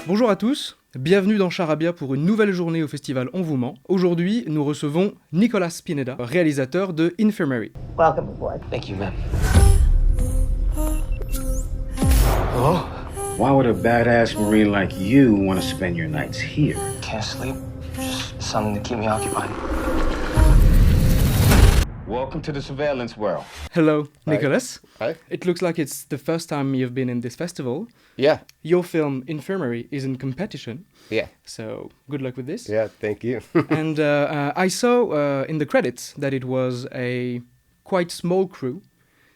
Bonjour à tous, bienvenue dans Charabia pour une nouvelle journée au Festival On Vous Ment. Aujourd'hui, nous recevons Nicholas Pineda, réalisateur de Infirmary. Welcome aboard. Thank you, ma'am. Hello? Why would a badass Marine like you want to spend your nights here? Can't sleep. Just something to keep me occupied. Welcome to the surveillance world. Hello, Nicholas. Hi. It looks like it's the first time you've been in this festival. Yeah. Your film, Infirmary, is in competition. Yeah. So, good luck with this. Yeah, thank you. And I saw in the credits that it was a quite small crew.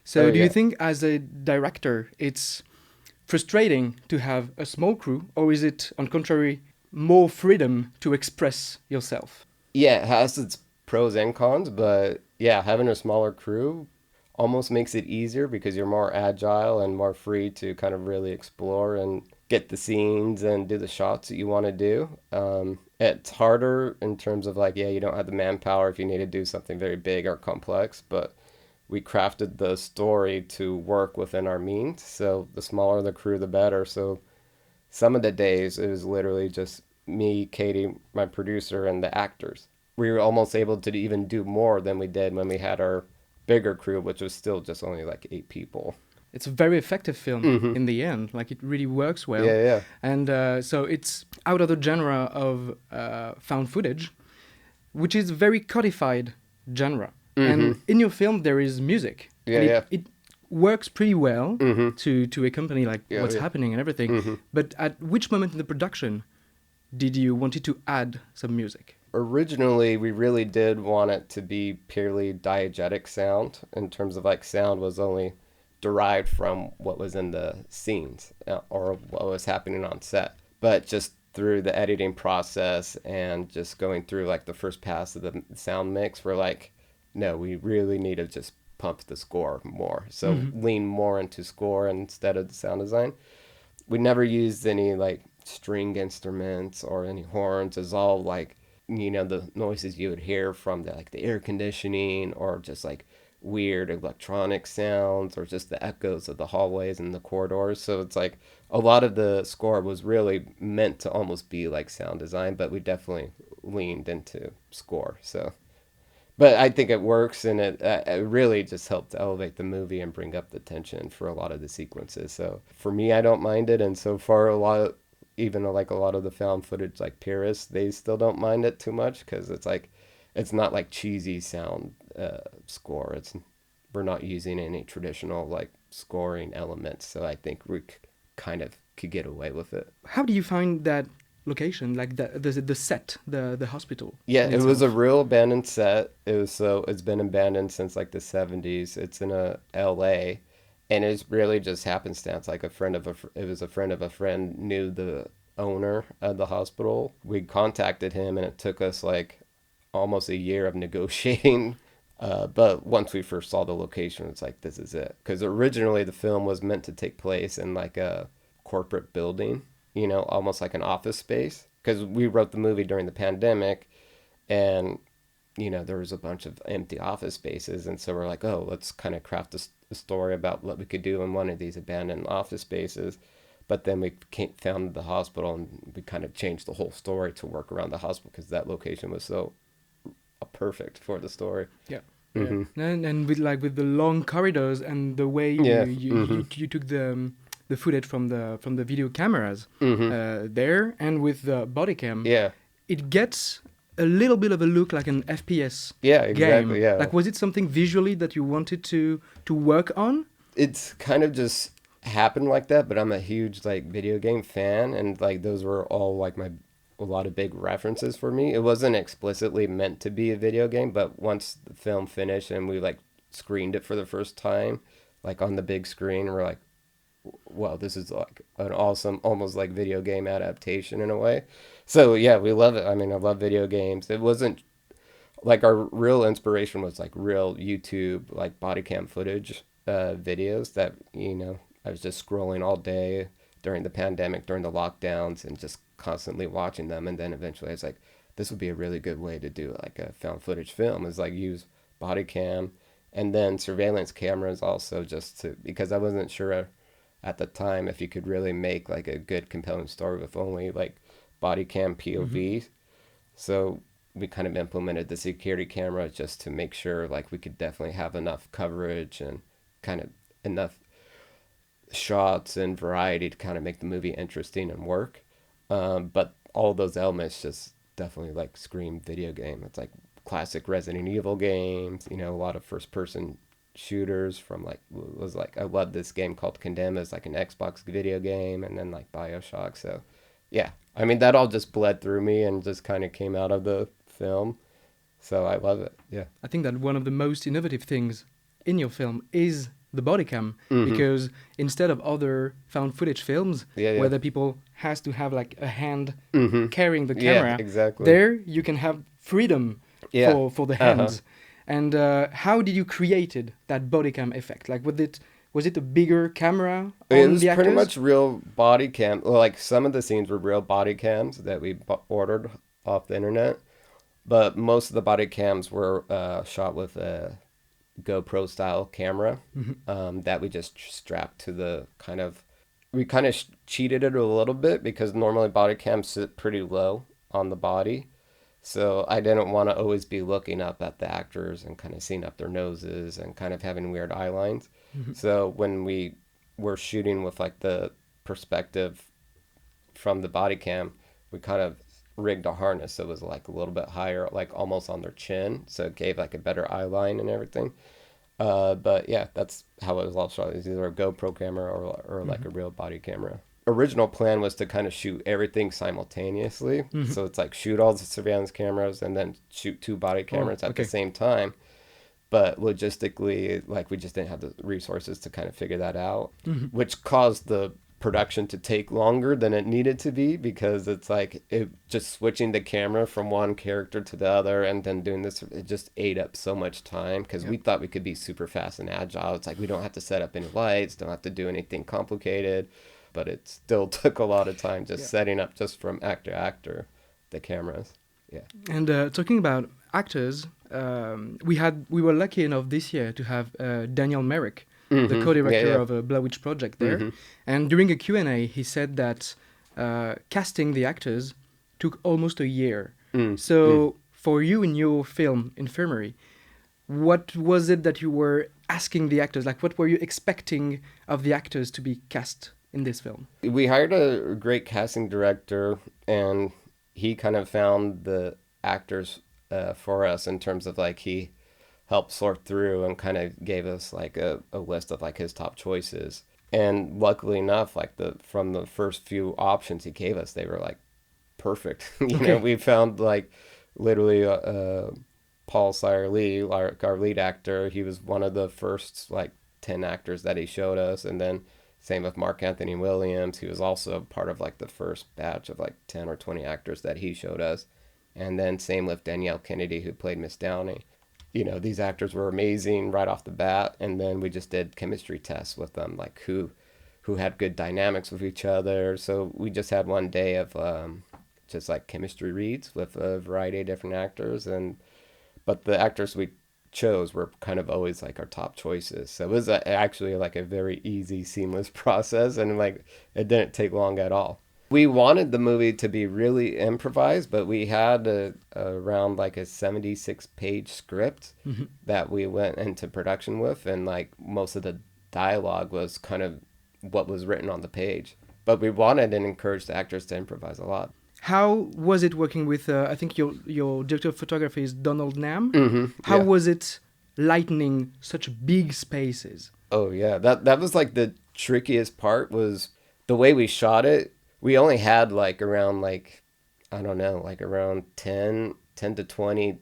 So do you think as a director it's frustrating to have a small crew, or is it, on contrary, more freedom to express yourself? Yeah, it has its pros and cons, but yeah, having a smaller crew almost makes it easier because you're more agile and more free to kind of really explore and get the scenes and do the shots that you want to do. It's harder in terms of you don't have the manpower if you need to do something very big or complex, but we crafted the story to work within our means. So the smaller the crew, the better. So some of the days it was literally just me, Katy, my producer, and the actors. We were almost able to even do more than we did when we had our bigger crew, which was still just only 8 people. It's a very effective film in the end. It really works well. Yeah. And so it's out of the genre of found footage, which is very codified genre. And in your film, there is music. It works pretty well to accompany what's happening and everything. But at which moment in the production did you wanted to add some music? Originally, we really did want it to be purely diegetic sound, in terms of sound was only derived from what was in the scenes or what was happening on set. But just through the editing process and just going through the first pass of the sound mix, we're no, we really need to just pump the score more. So lean more into score instead of the sound design. We never used any string instruments or any horns. It's all the noises you would hear from the air conditioning, or just weird electronic sounds, or just the echoes of the hallways and the corridors. So it's a lot of the score was really meant to almost be sound design, but we definitely leaned into score. So, but I think it works, and it really just helped elevate the movie and bring up the tension for a lot of the sequences. So for me, I don't mind it, and so far a lot of the found footage purists, they still don't mind it too much, because it's not cheesy sound score. We're not using any traditional scoring elements, so I think we kind of could get away with it. How do you find that location, the set, the hospital? Yeah, it was a real abandoned set. It's been abandoned since the 70s. It's in LA, and it's really just happenstance. It was a friend of a friend knew the owner of the hospital. We contacted him, and it took us almost a year of negotiating. But once we first saw the location, it's this is it. Because originally the film was meant to take place in a corporate building, almost like an office space. Because we wrote the movie during the pandemic, and there was a bunch of empty office spaces, and so we're let's kind of craft a story about what we could do in one of these abandoned office spaces. But then we found the hospital, and we kind of changed the whole story to work around the hospital, because that location was so perfect for the story. Yeah. And with the long corridors and the way you took the footage from the video cameras there, and with the body cam, it gets a little bit of a look like an FPS exactly, game. Yeah. Was it something visually that you wanted to work on? It's kind of just happened like that, but I'm a huge video game fan, and those were all a lot of big references for me. It wasn't explicitly meant to be a video game, but once the film finished and we screened it for the first time on the big screen, we're wow, this is an awesome, almost video game adaptation in a way. So yeah, we love it. I mean, I love video games. It wasn't our real inspiration was real YouTube body cam footage videos that I was just scrolling all day during the pandemic, during the lockdowns, and just constantly watching them. And then eventually I was this would be a really good way to do a found footage film, is use body cam and then surveillance cameras also, just because I wasn't sure at the time if you could really make like a good compelling story with only like body cam POV. So we kind of implemented the security camera just to make sure like we could definitely have enough coverage and kind of enough shots and variety to kind of make the movie interesting and work. But all those elements just definitely like scream video game. It's like classic Resident Evil games, a lot of first person shooters from like, I love this game called Condemn as like an Xbox video game, and then like BioShock. So yeah, I mean, that all just bled through me and just kind of came out of the film. So I love it. Yeah. I think that one of the most innovative things in your film is the body cam, because instead of other found footage films where the people has to have like a hand carrying the camera, exactly. There you can have freedom for the hands. And how did you created that body cam effect? Like, was it a bigger camera on it was the actors? Pretty much real body cam. Well, like some of the scenes were real body cams that we ordered off the internet, but most of the body cams were shot with a GoPro style camera that we just strapped to the we kind of cheated it a little bit because normally body cams sit pretty low on the body. So I didn't want to always be looking up at the actors and kind of seeing up their noses and kind of having weird eye lines. So when we were shooting with like the perspective from the body cam, we kind of rigged a harness so it was like a little bit higher, like almost on their chin. So it gave like a better eye line and everything. But yeah, that's how it was all shot. It was either a GoPro camera or like a real body camera. Original plan was to kind of shoot everything simultaneously. So it's like shoot all the surveillance cameras and then shoot 2 body cameras at the same time. But logistically, like we just didn't have the resources to kind of figure that out, which caused the production to take longer than it needed to be, because it's like just switching the camera from one character to the other and then doing this, it just ate up so much time because we thought we could be super fast and agile. It's like we don't have to set up any lights, don't have to do anything complicated, but it still took a lot of time just setting up just from actor to actor the cameras. Yeah. And talking about actors, we were lucky enough this year to have Daniel Merrick, the co-director of Blair Witch Project there. And during a Q&A, he said that casting the actors took almost a year. So for you in your film, Infirmary, what was it that you were asking the actors? Like, what were you expecting of the actors to be cast in this film? We hired a great casting director, and he kind of found the actors for us in terms of like he helped sort through and kind of gave us like a list of like his top choices. And luckily enough, like from the first few options he gave us, they were like perfect. You know, we found like literally Paul Sire-Lee, our lead actor. He was one of the first like 10 actors that he showed us. And then same with Mark Anthony Williams. He was also part of like the first batch of like 10 or 20 actors that he showed us. And then same with Danielle Kennedy, who played Miss Downey. You know, these actors were amazing right off the bat. And then we just did chemistry tests with them, like who had good dynamics with each other. So we just had one day of just like chemistry reads with a variety of different actors. But the actors we chose were kind of always like our top choices. So it was actually like a very easy, seamless process. And like it didn't take long at all. We wanted the movie to be really improvised, but we had around like a 76-page script that we went into production with, and like most of the dialogue was kind of what was written on the page. But we wanted and encouraged the actors to improvise a lot. How was it working with, I think your director of photography is Donald Nam? How was it lightening such big spaces? Oh yeah, that was like the trickiest part, was the way we shot it. We only had like around like, I don't know, like around 10 to 20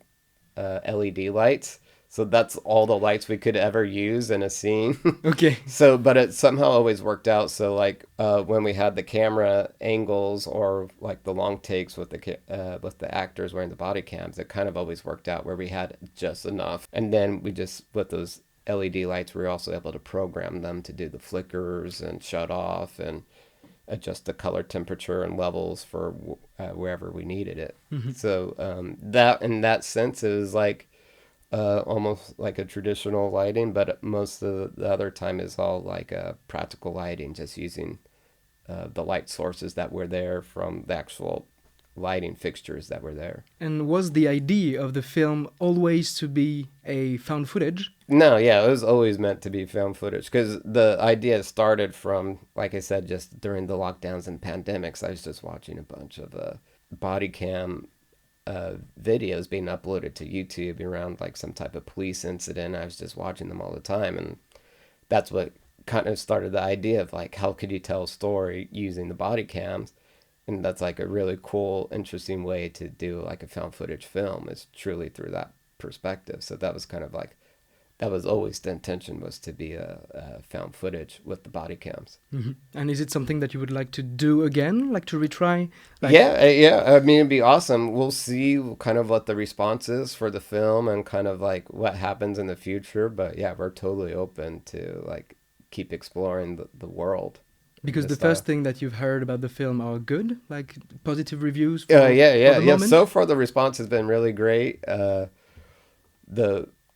LED lights. So that's all the lights we could ever use in a scene. Okay. So, but it somehow always worked out. So like when we had the camera angles or like the long takes with the actors wearing the body cams, it kind of always worked out where we had just enough. And then we just, with those LED lights, we were also able to program them to do the flickers and shut off and adjust the color temperature and levels for wherever we needed it. So that, in that sense, it was like almost like a traditional lighting, but most of the other time is all like practical lighting, just using the light sources that were there from the actual lighting fixtures that were there. And was the idea of the film always to be a found footage? No, yeah, it was always meant to be found footage, because the idea started from, like I said, just during the lockdowns and pandemics. I was just watching a bunch of body cam videos being uploaded to YouTube around like some type of police incident. I was just watching them all the time, and that's what kind of started the idea of like, how could you tell a story using the body cams? And that's like a really cool, interesting way to do like a found footage film, is truly through that perspective. So that was kind of like, that was always the intention, was to be a found footage with the body cams. Mm-hmm. And is it something that you would like to do again, like to retry? Like... Yeah. I mean, it'd be awesome. We'll see kind of what the response is for the film and kind of like what happens in the future. But yeah, we're totally open to like keep exploring the world. Because the first thing that you've heard about the film are good, like positive reviews. Yeah. So far, the response has been really great. The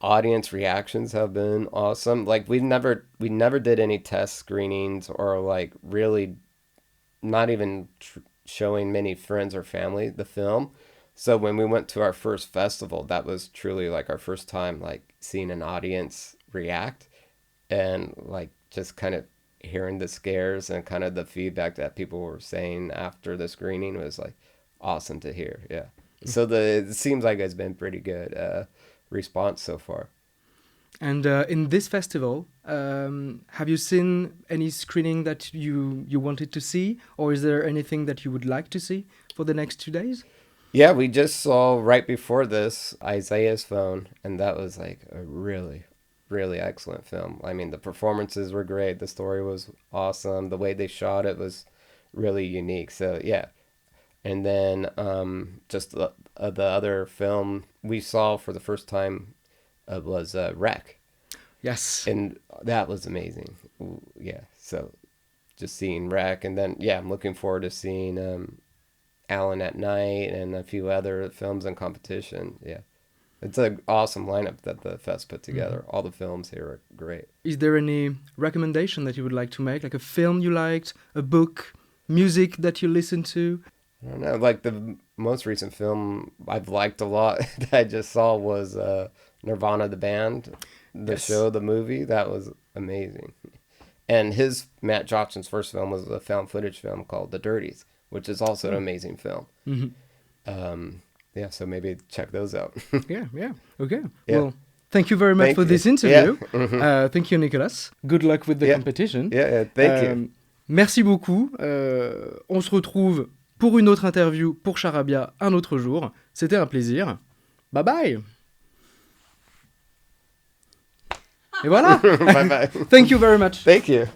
audience reactions have been awesome. Like we never did any test screenings or like really not even showing many friends or family the film. So when we went to our first festival, that was truly like our first time like seeing an audience react, and like just kind of hearing the scares and kind of the feedback that people were saying after the screening was like awesome to hear. Yeah. So it seems like it's been pretty good response so far. And in this festival, have you seen any screening that you wanted to see, or is there anything that you would like to see for the next 2 days? Yeah, we just saw right before this Isaiah's Phone, and that was like a really excellent film. I mean, the performances were great. The story was awesome. The way they shot it was really unique. So yeah. And then just the other film we saw for the first time was Wreck. Yes. And that was amazing. Yeah. So just seeing Wreck, and then yeah, I'm looking forward to seeing Alan at Night and a few other films in competition. Yeah. It's an awesome lineup that the Fest put together. Mm-hmm. All the films here are great. Is there any recommendation that you would like to make? Like a film you liked, a book, music that you listened to? I don't know. Like the most recent film I've liked a lot that I just saw was Nirvana the band, the show, the movie. That was amazing. And Matt Johnson's first film was a found footage film called The Dirties, which is also an amazing film. Mm-hmm. Yeah, so maybe check those out. Yeah. Okay. Yeah. Well, thank you very much for this interview. Yeah. Mm-hmm. Thank you, Nicholas. Good luck with the competition. Yeah, thank you. Merci beaucoup. On se retrouve pour une autre interview pour Charabia un autre jour. C'était un plaisir. Bye bye. Et voilà. Bye bye. Thank you very much. Thank you.